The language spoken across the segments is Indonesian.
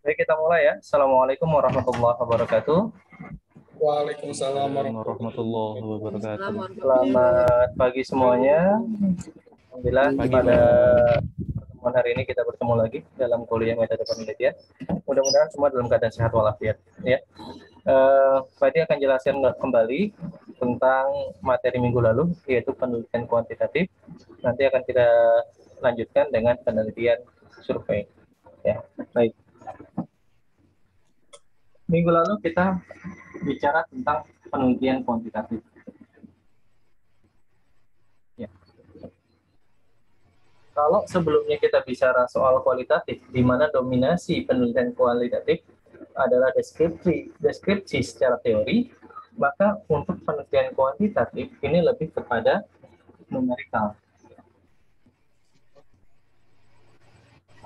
Baik, kita mulai ya. Assalamualaikum warahmatullahi wabarakatuh. Waalaikumsalam warahmatullahi wabarakatuh. Selamat pagi semuanya. Alhamdulillah pada pertemuan hari ini kita bertemu lagi dalam kuliah metode penelitian. Mudah-mudahan semua dalam keadaan sehat walafiat. Ya. Tadi akan jelaskan kembali tentang materi minggu lalu, yaitu penelitian kuantitatif. Nanti akan kita lanjutkan dengan penelitian survei. Ya, baik. Minggu lalu kita bicara tentang penelitian kuantitatif. Ya. Kalau sebelumnya kita bicara soal kualitatif, di mana dominasi penelitian kualitatif adalah deskripsi secara teori, maka untuk penelitian kuantitatif ini lebih kepada numerikal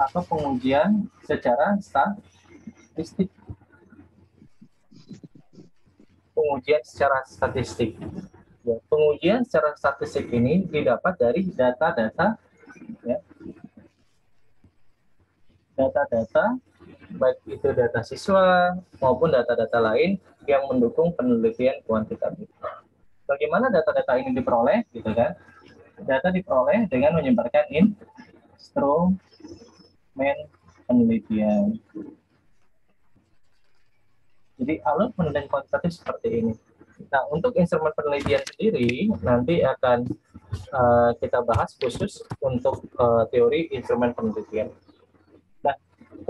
atau pengujian secara statistik. Pengujian secara statistik. Ya, pengujian secara statistik ini didapat dari data-data, ya, data-data baik itu data siswa maupun data-data lain yang mendukung penelitian kuantitatif. Bagaimana data-data ini diperoleh, gitu kan? Data diperoleh dengan menyebarkan instrumen penelitian. Jadi alur penelitian kuantitatif seperti ini. Nah, untuk instrumen penelitian sendiri nanti akan kita bahas khusus untuk teori instrumen penelitian. Nah,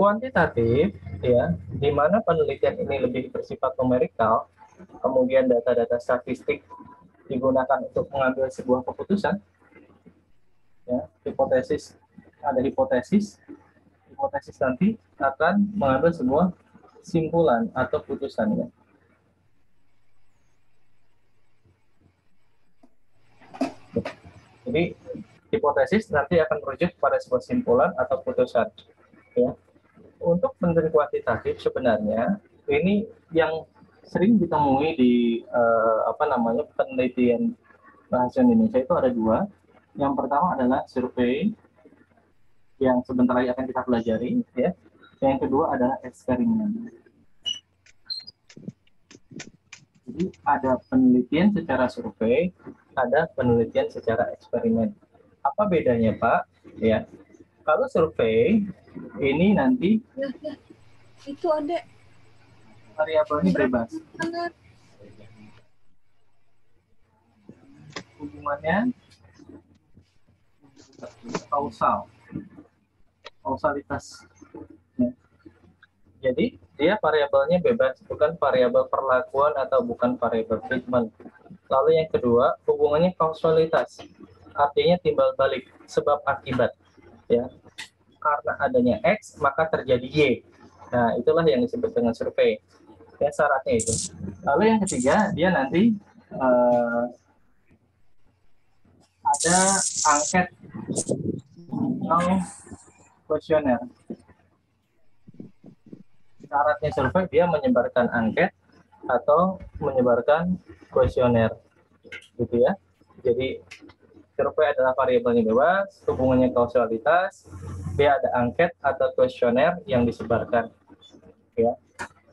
kuantitatif ya, di mana penelitian ini lebih bersifat numerikal, kemudian data-data statistik digunakan untuk mengambil sebuah keputusan. Ya, hipotesis nanti akan mengambil sebuah simpulan atau putusannya. Jadi hipotesis nanti akan merujuk pada sebuah simpulan atau putusan. Ya. Untuk penelitian kuantitatif sebenarnya ini yang sering ditemui di penelitian bahasa Indonesia itu ada dua. Yang pertama adalah survei yang sebentar lagi akan kita pelajari, ya. Yang kedua adalah eksperimen. Jadi ada penelitian secara survei, ada penelitian secara eksperimen. Apa bedanya, Pak? Ya, kalau survei ini nanti itu ada variabelnya bebas. Hubungannya kausalitas. Ya. Jadi dia variabelnya bebas, bukan variabel perlakuan atau bukan variabel treatment. Lalu yang kedua, hubungannya kausalitas, artinya timbal balik, sebab akibat. Ya, karena adanya X maka terjadi Y. Nah, itulah yang disebut dengan survei. Ya, syaratnya itu. Lalu yang ketiga, dia nanti ada angket atau kuesioner. Syaratnya survei dia menyebarkan angket atau menyebarkan kuesioner, gitu ya. Jadi survei adalah variabelnya bebas, hubungannya kausalitas, dia ada angket atau kuesioner yang disebarkan. Ya.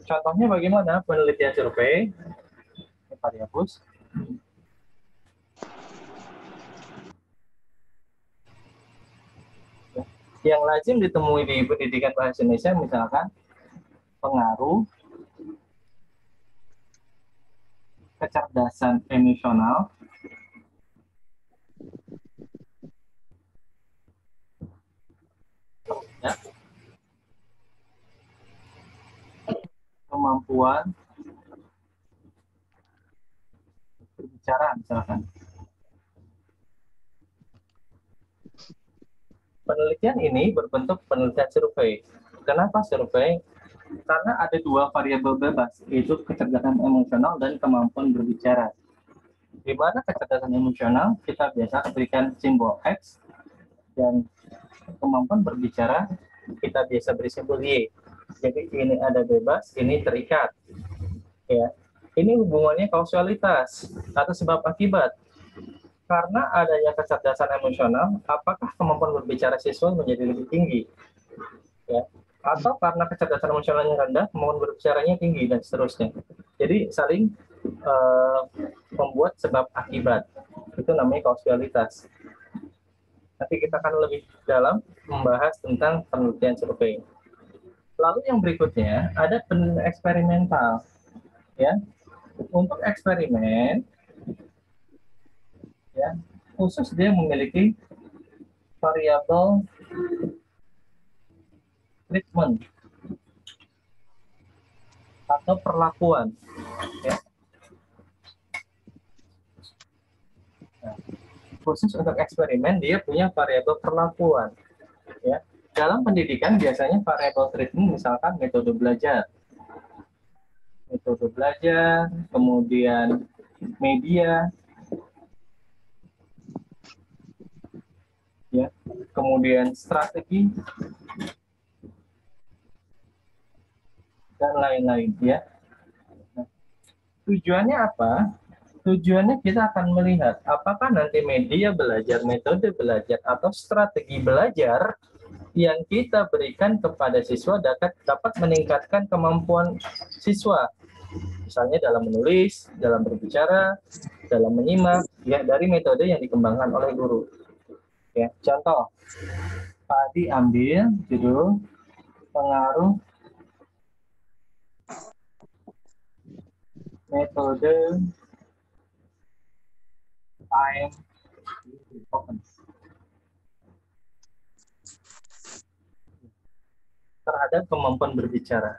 Contohnya bagaimana penelitian survei? Pak dihapus. Yang lazim ditemui di pendidikan bahasa Indonesia misalkan pengaruh kecerdasan emosional ya, kemampuan berbicara misalkan. Penelitian ini berbentuk penelitian survei. Kenapa survei? Karena ada dua variabel bebas, yaitu kecerdasan emosional dan kemampuan berbicara. Di mana kecerdasan emosional kita biasa berikan simbol X, dan kemampuan berbicara kita biasa beri simbol Y. Jadi ini ada bebas, ini terikat. Ya, ini hubungannya kausalitas atau sebab akibat. Karena adanya kecerdasan emosional, apakah kemampuan berbicara siswa menjadi lebih tinggi? Ya. atau karena kecerdasan emosionalnya rendah, kemampuan berbicaranya tinggi, dan seterusnya. Jadi saling membuat sebab akibat. Itu namanya kausalitas. Nanti kita akan lebih dalam membahas tentang penelitian survei. Lalu yang berikutnya ada penelitian eksperimental. Ya, untuk eksperimen, ya, khusus dia memiliki variabel treatment atau perlakuan. Ya. Nah, khusus untuk eksperimen dia punya variabel perlakuan. Ya. Dalam pendidikan biasanya variabel treatment misalkan metode belajar, kemudian media, ya, kemudian strategi, dan lain-lain, ya. Nah, tujuannya apa? Tujuannya kita akan melihat apakah nanti media belajar, metode belajar, atau strategi belajar yang kita berikan kepada siswa dapat meningkatkan kemampuan siswa. Misalnya dalam menulis, dalam berbicara, dalam menyimak, ya, dari metode yang dikembangkan oleh guru. Ya, contoh, Pak ambil judul pengaruh metode time terhadap kemampuan berbicara.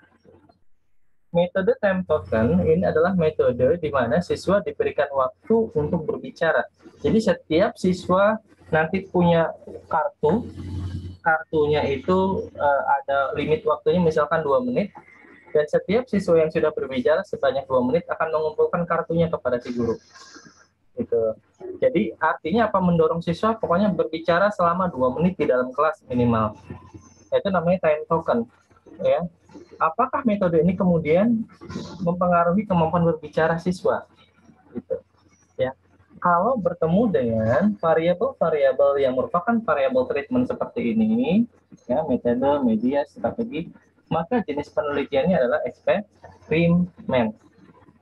Metode time token ini adalah metode di mana siswa diberikan waktu untuk berbicara. Jadi setiap siswa nanti punya kartunya itu ada limit waktunya misalkan 2 menit, dan setiap siswa yang sudah berbicara sebanyak 2 menit akan mengumpulkan kartunya kepada si guru. Gitu. Jadi artinya apa, mendorong siswa pokoknya berbicara selama 2 menit di dalam kelas minimal. Itu namanya time token. Ya. Apakah metode ini kemudian mempengaruhi kemampuan berbicara siswa? Gitu. Ya. Kalau bertemu dengan variabel-variabel yang merupakan variabel treatment seperti ini, ya, metode, media, strategi, maka jenis penelitiannya adalah eksperimen,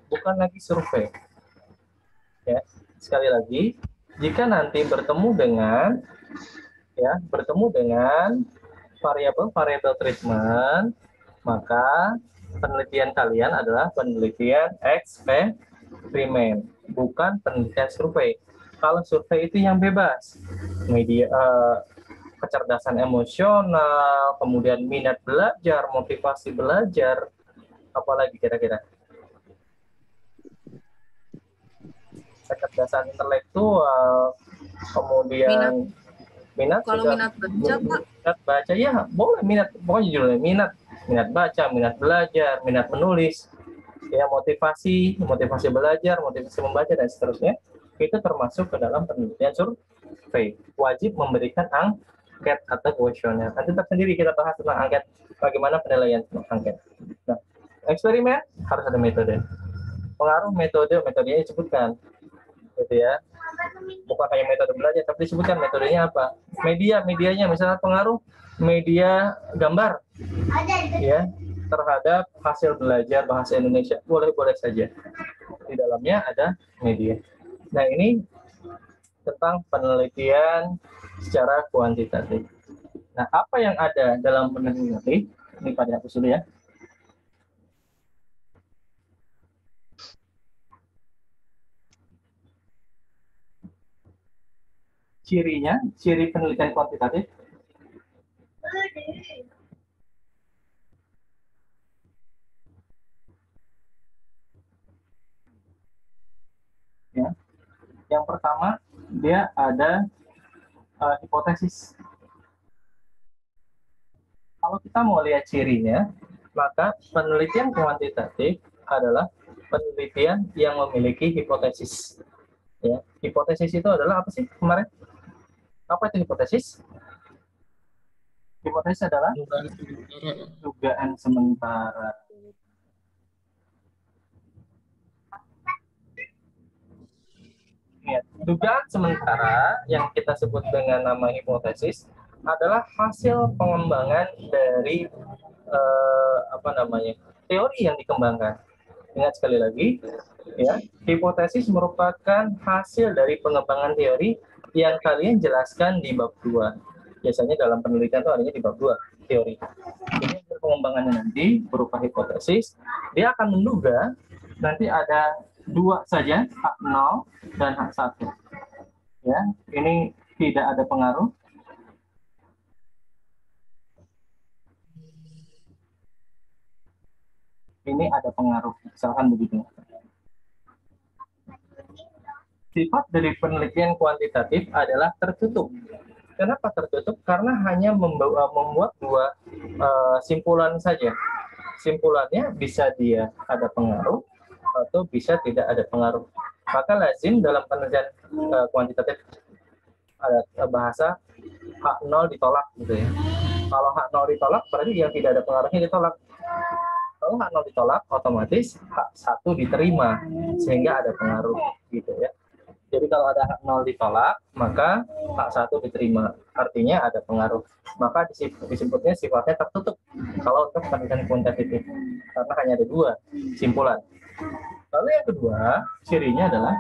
bukan lagi survei. Ya, sekali lagi, jika nanti bertemu dengan variabel-variabel treatment, maka penelitian kalian adalah penelitian eksperimen, bukan penelitian survei. Kalau survei itu yang bebas, media, kecerdasan emosional, kemudian minat belajar, motivasi belajar, apalagi kira-kira? Kecerdasan intelektual, kemudian minat Kalau juga, minat baca, Pak, minat baca ya boleh, minat, pokoknya judulnya minat baca, minat belajar, minat menulis, ya, motivasi belajar, motivasi membaca, dan seterusnya, itu termasuk ke dalam penelitian survei. Wajib memberikan angket atau kuesioner. Nanti tersendiri kita bahas tentang angket, bagaimana penilaian angket. Nah, eksperimen harus ada metode. Pengaruh metodenya disebutkan, gitu ya. Bukan hanya metode belajar, tapi disebutkan metodenya apa. Medianya, misalnya pengaruh media gambar, ya, terhadap hasil belajar bahasa Indonesia, boleh saja. Di dalamnya ada media. Nah, ini tentang penelitian secara kuantitatif. Nah, apa yang ada dalam penelitian ini pada hapus dulu ya. Ciri penelitian kuantitatif. Ya. Yang pertama, dia ada hipotesis. Kalau kita mau lihat cirinya, maka penelitian kuantitatif adalah penelitian yang memiliki hipotesis. Ya, hipotesis itu adalah apa sih kemarin? Apa itu hipotesis? Hipotesis adalah dugaan sementara. Ya, dugaan sementara yang kita sebut dengan nama hipotesis adalah hasil pengembangan dari teori yang dikembangkan. Ingat sekali lagi, ya, hipotesis merupakan hasil dari pengembangan teori yang kalian jelaskan di bab 2. Biasanya dalam penelitian itu adanya di bab 2, teori. Ini pengembangannya nanti berupa hipotesis, dia akan menduga nanti ada 2 saja, H0 dan H1. Ya, ini tidak ada pengaruh. Ini ada pengaruh, misalkan begitu. Sifat dari penelitian kuantitatif adalah tertutup. Kenapa tertutup? Karena hanya membuat 2 simpulan saja. Simpulannya bisa dia ada pengaruh atau bisa tidak ada pengaruh. Maka lazim dalam penelitian kuantitatif ada bahasa H0 ditolak gitu ya. Kalau H0 ditolak berarti yang tidak ada pengaruhnya ditolak. Kalau H0 ditolak, otomatis H1 diterima sehingga ada pengaruh gitu ya. Jadi kalau ada H0 ditolak, maka H1 diterima. Artinya ada pengaruh. Maka disebutnya sifatnya tertutup kalau untuk penelitian kuantitatif. Karena hanya ada 2 simpulan. Lalu yang kedua, cirinya adalah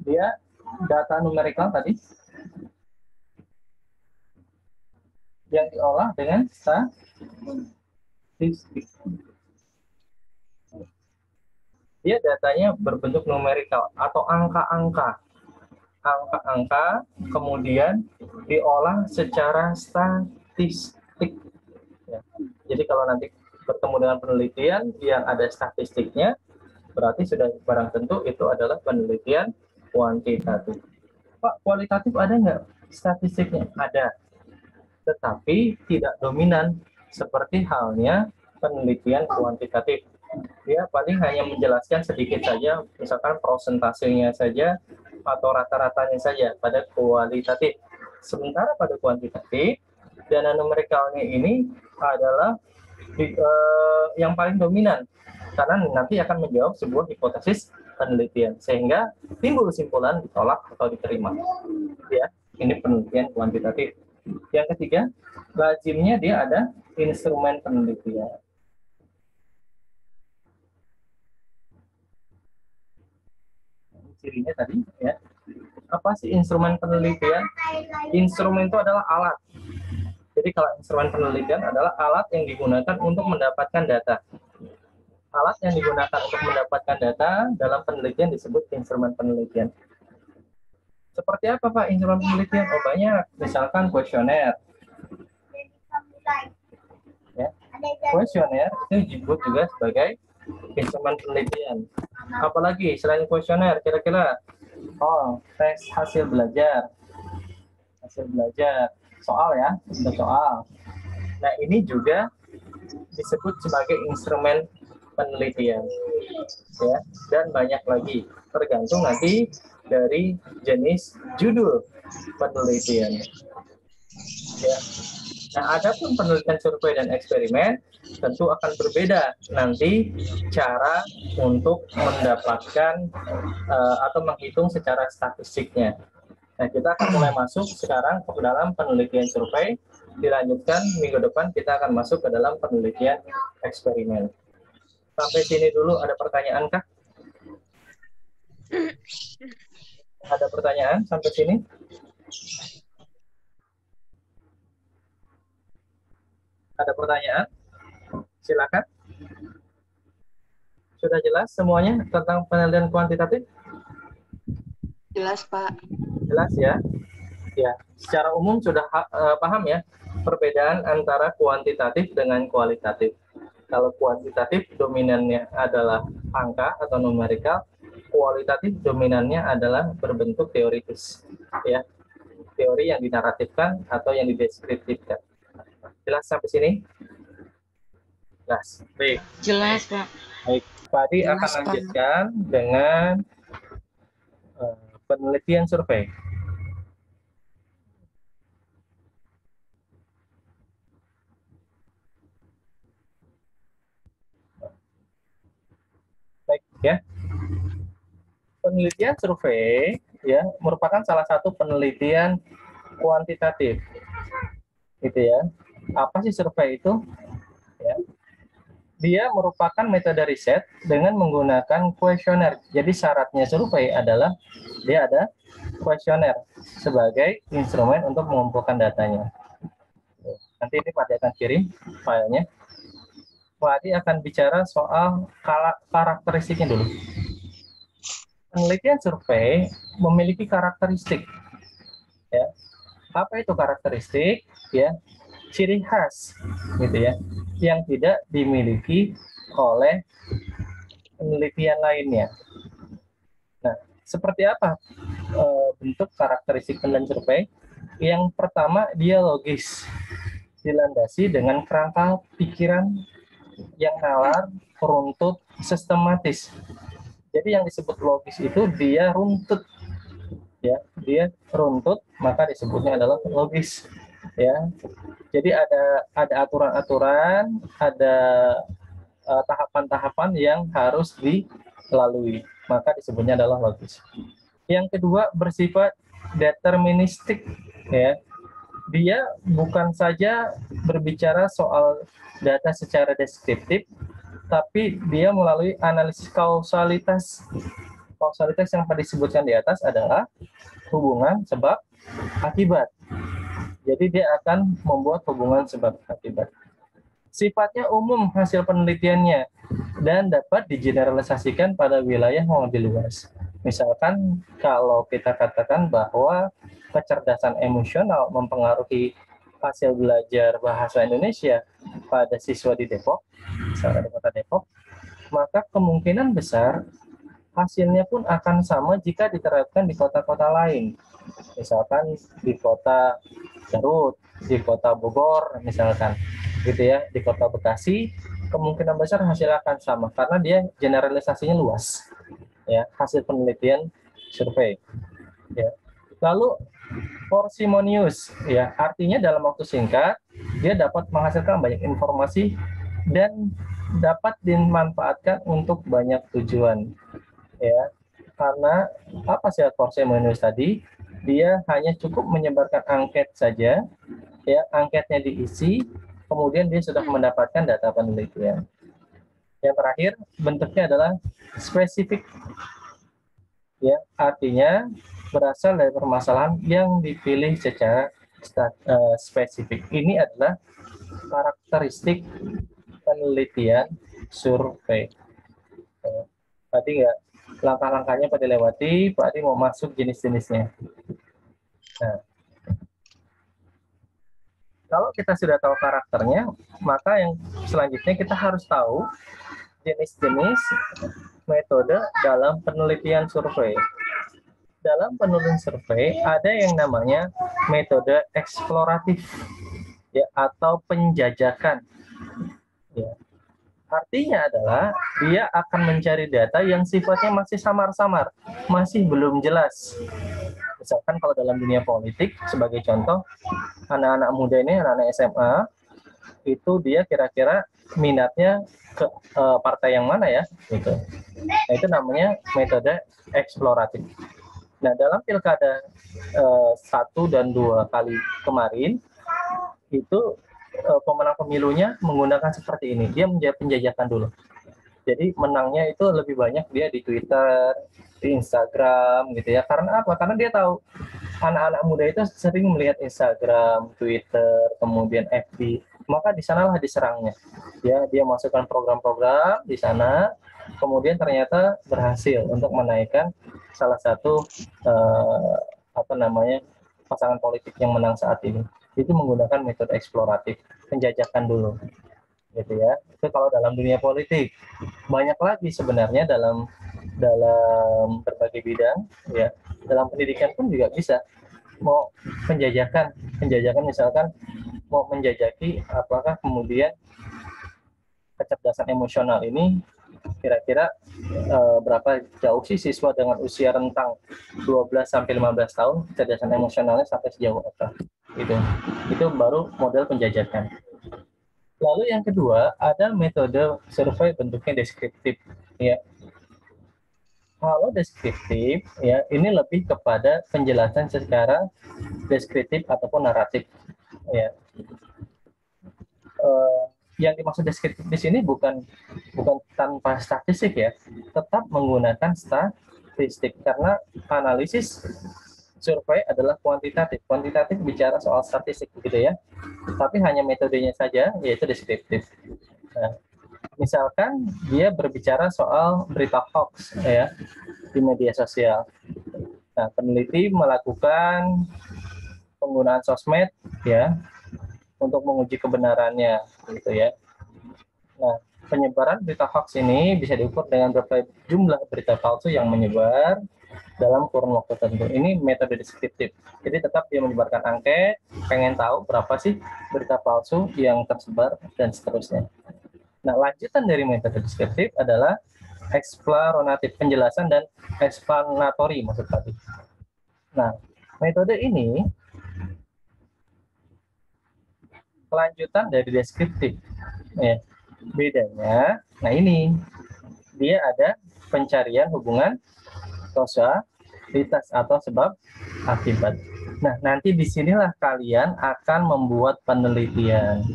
dia data numerikal tadi yang diolah dengan statistik. Dia datanya berbentuk numerikal atau angka-angka. Angka-angka kemudian diolah secara statistik. Ya. Jadi kalau nanti bertemu dengan penelitian yang ada statistiknya, berarti sudah barang tentu itu adalah penelitian kuantitatif. Pak, kualitatif ada nggak statistiknya? Ada. Tetapi tidak dominan seperti halnya penelitian kuantitatif. Dia paling hanya menjelaskan sedikit saja, misalkan prosentasenya saja atau rata-ratanya saja pada kualitatif. Sementara pada kuantitatif, data numerikalnya ini adalah yang paling dominan karena nanti akan menjawab sebuah hipotesis penelitian sehingga timbul kesimpulan ditolak atau diterima. Ya, ini penelitian kuantitatif. Yang ketiga, lazimnya dia ada instrumen penelitian. Cirinya tadi ya. Apa sih instrumen penelitian? Instrumen itu adalah alat. Jadi kalau instrumen penelitian adalah alat yang digunakan untuk mendapatkan data. Alat yang digunakan untuk mendapatkan data dalam penelitian disebut instrumen penelitian. Seperti apa Pak instrumen penelitian? Oh banyak, misalkan kuesioner. Ya. Kuesioner itu disebut juga sebagai instrumen penelitian. Apalagi selain kuesioner, kira-kira tes hasil belajar. Hasil belajar. Soal ya, untuk soal. Nah, ini juga disebut sebagai instrumen penelitian. Ya, dan banyak lagi. Tergantung nanti dari jenis judul penelitian. Ya. Nah, adapun penelitian survei dan eksperimen tentu akan berbeda nanti cara untuk mendapatkan atau menghitung secara statistiknya. Nah, kita akan mulai masuk sekarang ke dalam penelitian survei. Dilanjutkan minggu depan kita akan masuk ke dalam penelitian eksperimen. Sampai sini dulu ada pertanyaan kah? Ada pertanyaan sampai sini? Ada pertanyaan? Silakan. Sudah jelas semuanya tentang penelitian kuantitatif? Jelas, Pak. Jelas ya? Ya, secara umum sudah paham ya perbedaan antara kuantitatif dengan kualitatif. Kalau kuantitatif dominannya adalah angka atau numerikal, kualitatif dominannya adalah berbentuk teoritis. Ya, teori yang dinaratifkan atau yang dideskriptifkan. Jelas sampai sini? Jelas. Baik. Jelas, Pak. Baik, Pak Adi akan Jelas, Pak. lanjutkan dengan penelitian survei. Baik ya. Penelitian survei ya merupakan salah satu penelitian kuantitatif. Gitu ya. Apa sih survei itu? Ya. Dia merupakan metode riset dengan menggunakan kuesioner. Jadi syaratnya survei adalah dia ada kuesioner sebagai instrumen untuk mengumpulkan datanya. Nanti ini Pak Adi akan kirim filenya. Pak Adi akan bicara soal karakteristiknya dulu. Penelitian survei memiliki karakteristik. Ya. Apa itu karakteristik? Ya, ciri khas, gitu ya, yang tidak dimiliki oleh penelitian lainnya. Nah, seperti apa bentuk karakteristik penelitian survei? Yang pertama, dia logis, dilandasi dengan kerangka pikiran yang nalar, runtut, sistematis. Jadi yang disebut logis itu dia runtut, ya, dia runtut, maka disebutnya adalah logis, ya. Jadi ada aturan-aturan, ada tahapan-tahapan yang harus dilalui, maka disebutnya adalah logis. Yang kedua, bersifat deterministik, ya. Dia bukan saja berbicara soal data secara deskriptif, tapi dia melalui analisis kausalitas. Kausalitas yang tadi disebutkan di atas adalah hubungan sebab akibat. Jadi dia akan membuat hubungan sebab akibat. Sifatnya umum hasil penelitiannya dan dapat digeneralisasikan pada wilayah yang lebih luas. Misalkan kalau kita katakan bahwa kecerdasan emosional mempengaruhi hasil belajar bahasa Indonesia pada siswa di Depok, misalnya di kota Depok, maka kemungkinan besar hasilnya pun akan sama jika diterapkan di kota-kota lain. Misalkan di kota Garut, di kota Bogor, misalkan, gitu ya, di kota Bekasi, kemungkinan besar hasilnya akan sama karena dia generalisasinya luas, ya, hasil penelitian survei. Ya. Lalu parsimonius, ya, artinya dalam waktu singkat dia dapat menghasilkan banyak informasi dan dapat dimanfaatkan untuk banyak tujuan, ya. Karena apa sih parsimonius tadi? Dia hanya cukup menyebarkan angket saja, ya, angketnya diisi, kemudian dia sudah mendapatkan data penelitian. Yang terakhir, bentuknya adalah spesifik, ya, artinya berasal dari permasalahan yang dipilih secara spesifik. Ini adalah karakteristik penelitian survei. Tadi nggak langkah-langkahnya pada lewati, Pak Adi mau masuk jenis-jenisnya. Nah, kalau kita sudah tahu karakternya, maka yang selanjutnya kita harus tahu jenis-jenis metode dalam penelitian survei. Dalam penelitian survei ada yang namanya metode eksploratif, ya, atau penjajakan. Ya. Artinya adalah dia akan mencari data yang sifatnya masih samar-samar, masih belum jelas. Misalkan kalau dalam dunia politik, sebagai contoh, anak-anak muda ini, anak-anak SMA, itu dia kira-kira minatnya ke partai yang mana ya, gitu. Nah, itu namanya metode eksploratif. Nah, dalam pilkada 1 dan 2 kali kemarin, itu pemenang pemilunya menggunakan seperti ini. Dia menjadi penjajakan dulu. Jadi menangnya itu lebih banyak dia di Twitter, di Instagram, gitu ya. Karena apa? Karena dia tahu anak-anak muda itu sering melihat Instagram, Twitter, kemudian FB. Maka di sanalah diserangnya. Ya, dia masukkan program-program di sana, kemudian ternyata berhasil untuk menaikkan salah satu pasangan politik yang menang saat ini. Itu menggunakan metode eksploratif, penjajakan dulu, gitu ya. Itu kalau dalam dunia politik. Banyak lagi sebenarnya dalam berbagai bidang, ya. Dalam pendidikan pun juga bisa. Mau penjajakan misalkan mau menjajaki apakah kemudian kecerdasan emosional ini kira-kira berapa jauh sih siswa dengan usia rentang 12 sampai 15 tahun kecerdasan emosionalnya sampai sejauh apa. Itu baru model penjajakan. Lalu yang kedua ada metode survei bentuknya deskriptif, ya. Kalau deskriptif, ya, ini lebih kepada penjelasan secara deskriptif ataupun naratif, ya. yang dimaksud deskriptif di sini bukan tanpa statistik ya, tetap menggunakan statistik karena analisis survei adalah kuantitatif. Kuantitatif bicara soal statistik gitu ya. Tapi hanya metodenya saja yaitu deskriptif. Nah, misalkan dia berbicara soal berita hoax ya di media sosial. Nah, peneliti melakukan penggunaan sosmed ya untuk menguji kebenarannya gitu ya. Nah, penyebaran berita hoax ini bisa diukur dengan berapa jumlah berita palsu yang menyebar dalam kurun waktu tertentu. Ini metode deskriptif. Jadi tetap dia menyebarkan angket, pengen tahu berapa sih berita palsu yang tersebar dan seterusnya. Nah, lanjutan dari metode deskriptif adalah eksplanatif, penjelasan dan eksplanatori maksud tadi. Nah, metode ini kelanjutan dari deskriptif. Ya. Bedanya, nah ini dia ada pencarian hubungan kausalitas atau sebab akibat. Nah, nanti disinilah kalian akan membuat penelitian.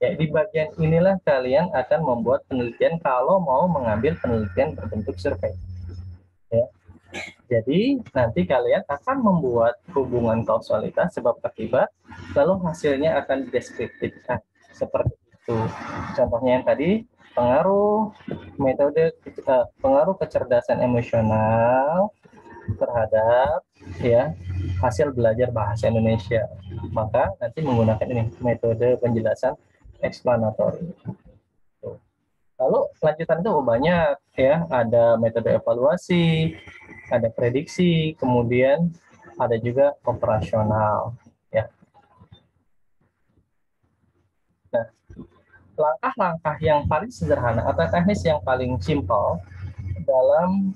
Ya, di bagian inilah kalian akan membuat penelitian kalau mau mengambil penelitian berbentuk survei. Ya. Jadi nanti kalian akan membuat hubungan kausalitas sebab akibat, lalu hasilnya akan dideskriptifkan seperti itu. Contohnya yang tadi pengaruh kecerdasan emosional terhadap ya hasil belajar bahasa Indonesia. Maka nanti menggunakan ini metode penjelasan eksplanatori. Lalu lanjutan itu banyak ya, ada metode evaluasi, ada prediksi, kemudian ada juga operasional ya. Nah, langkah-langkah yang paling sederhana atau teknis yang paling simpel dalam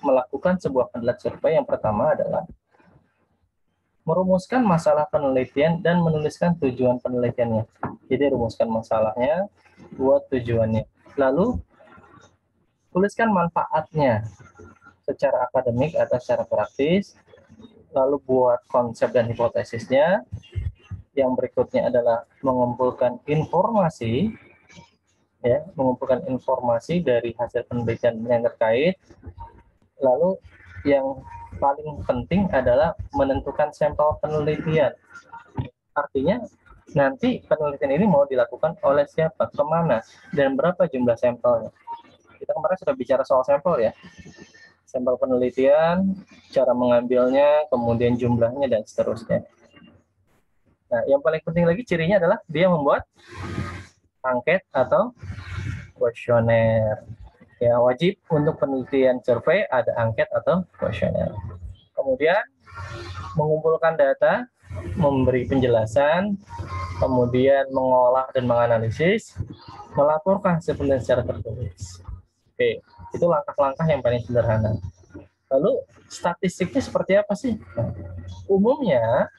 melakukan sebuah penelitian survei yang pertama adalah merumuskan masalah penelitian dan menuliskan tujuan penelitiannya. Jadi rumuskan masalahnya, buat tujuannya. Lalu tuliskan manfaatnya secara akademik atau secara praktis. Lalu buat konsep dan hipotesisnya. Yang berikutnya adalah mengumpulkan informasi, ya, mengumpulkan informasi dari hasil penelitian yang terkait. Lalu yang paling penting adalah menentukan sampel penelitian. Artinya nanti penelitian ini mau dilakukan oleh siapa, kemana, dan berapa jumlah sampelnya. Kita kemarin sudah bicara soal sampel ya. Sampel penelitian, cara mengambilnya, kemudian jumlahnya, dan seterusnya. Nah, yang paling penting lagi cirinya adalah dia membuat angket atau kuesioner. Ya, wajib untuk penelitian survei ada angket atau kuesioner. Kemudian mengumpulkan data, memberi penjelasan, kemudian mengolah dan menganalisis, melaporkan hasil penelitian secara tertulis. Oke, itu langkah-langkah yang paling sederhana. Lalu statistiknya seperti apa sih? Umumnya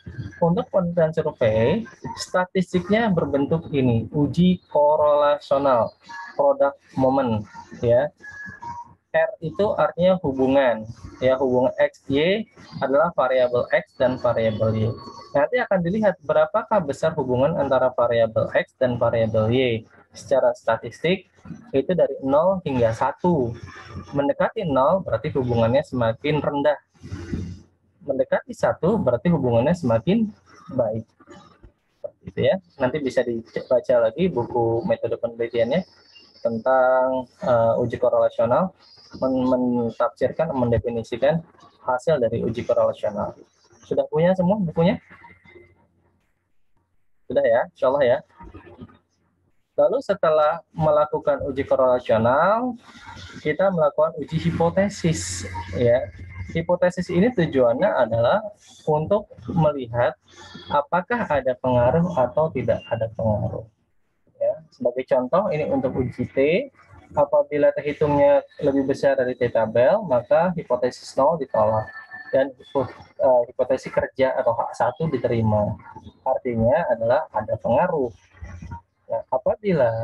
untuk penelitian survei, statistiknya berbentuk ini, uji korelasional, product moment, ya. R itu artinya hubungan, ya, hubungan X, Y adalah variabel X dan variabel Y. Nanti akan dilihat berapakah besar hubungan antara variabel X dan variabel Y. Secara statistik itu dari 0 hingga 1. Mendekati 0 berarti hubungannya semakin rendah. Mendekati 1 berarti hubungannya semakin baik. Gitu ya. Nanti bisa dibaca lagi buku metode penelitiannya tentang uji korelasional, mentafsirkan, mendefinisikan hasil dari uji korelasional. Sudah punya semua bukunya? Sudah ya, insya Allah ya. Lalu setelah melakukan uji korelasional, kita melakukan uji hipotesis. Ya, hipotesis ini tujuannya adalah untuk melihat apakah ada pengaruh atau tidak ada pengaruh. Ya, sebagai contoh ini untuk uji T, apabila terhitungnya lebih besar dari T tabel, maka hipotesis 0 ditolak dan hipotesis kerja atau H1 diterima. Artinya adalah ada pengaruh. Nah, apabila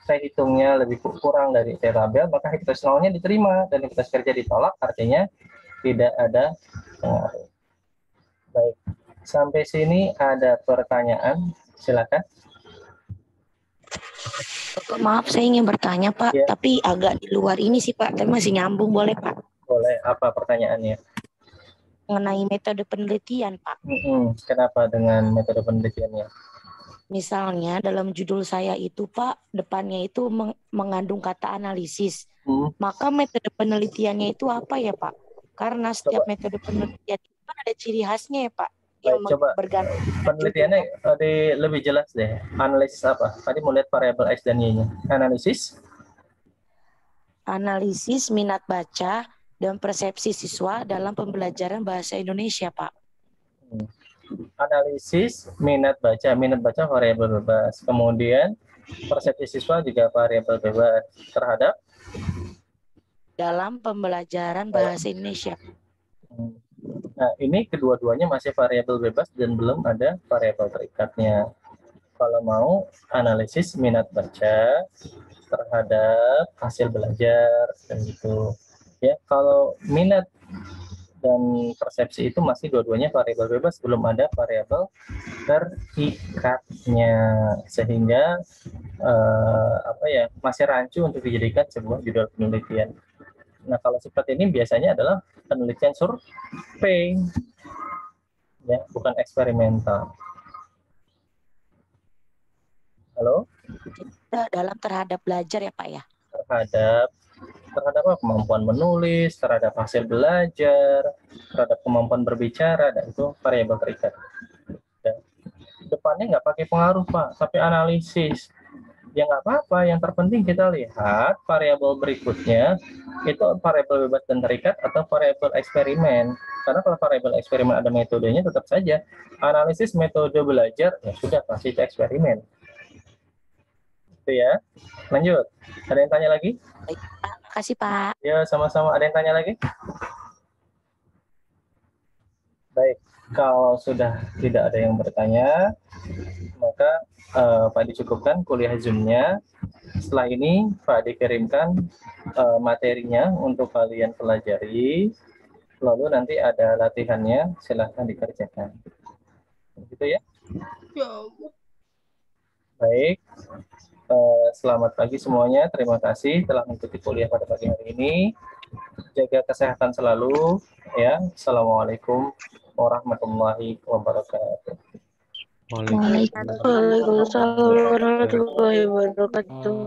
terhitungnya lebih kurang dari T tabel, maka hipotesis 0-nya diterima dan hipotesis kerja ditolak, artinya tidak ada pengaruh. Baik, sampai sini ada pertanyaan, silakan. Maaf, saya ingin bertanya, Pak, Ya. tapi agak di luar ini sih, Pak. Tapi masih nyambung, boleh, Pak? Boleh, apa pertanyaannya? Mengenai metode penelitian, Pak. Kenapa dengan metode penelitiannya? Misalnya dalam judul saya itu, Pak, depannya itu mengandung kata analisis. Maka metode penelitiannya itu apa ya, Pak? Karena setiap metode penelitian itu kan ada ciri khasnya ya, Pak. Yang Coba bergantung penelitiannya lebih jelas deh. Analisis apa? Tadi mau lihat variabel X dan Y-nya. Analisis minat baca dan persepsi siswa dalam pembelajaran bahasa Indonesia, Pak. Analisis minat baca variabel bebas. Kemudian persepsi siswa juga variabel bebas terhadap dalam pembelajaran bahasa Indonesia. Nah, ini kedua-duanya masih variabel bebas dan belum ada variabel terikatnya. Kalau mau analisis minat baca terhadap hasil belajar dan gitu. Ya, kalau minat dan persepsi itu masih dua-duanya variabel bebas, belum ada variabel terikatnya, sehingga masih rancu untuk dijadikan sebuah judul penelitian. Nah, kalau seperti ini biasanya adalah penelitian survei, ya, bukan eksperimental. Halo? Dalam terhadap belajar ya, Pak ya? Terhadap kemampuan menulis, terhadap hasil belajar, terhadap kemampuan berbicara, dan itu variabel terikat. Dan depannya nggak pakai pengaruh, Pak, tapi analisis. Ya nggak apa-apa, yang terpenting kita lihat variabel berikutnya, itu variabel bebas dan terikat atau variabel eksperimen. Karena kalau variabel eksperimen ada metodenya, tetap saja analisis metode belajar, ya sudah, pasti itu eksperimen. Itu ya. Lanjut. Ada yang tanya lagi? Baik, Pak. Makasih, Pak. Ya, sama-sama. Ada yang tanya lagi? Baik. Kalau sudah tidak ada yang bertanya, maka Pak dicukupkan kuliah Zoom-nya. Setelah ini Pak dikirimkan materinya untuk kalian pelajari. Lalu nanti ada latihannya, silahkan dikerjakan. Gitu ya? Baik. Selamat pagi semuanya. Terima kasih telah mengikuti kuliah pada pagi hari ini. Jaga kesehatan selalu. Ya. Assalamualaikum warahmatullahi wabarakatuh. Waalaikumsalam Waalaikumsalam warahmatullahi wabarakatuh.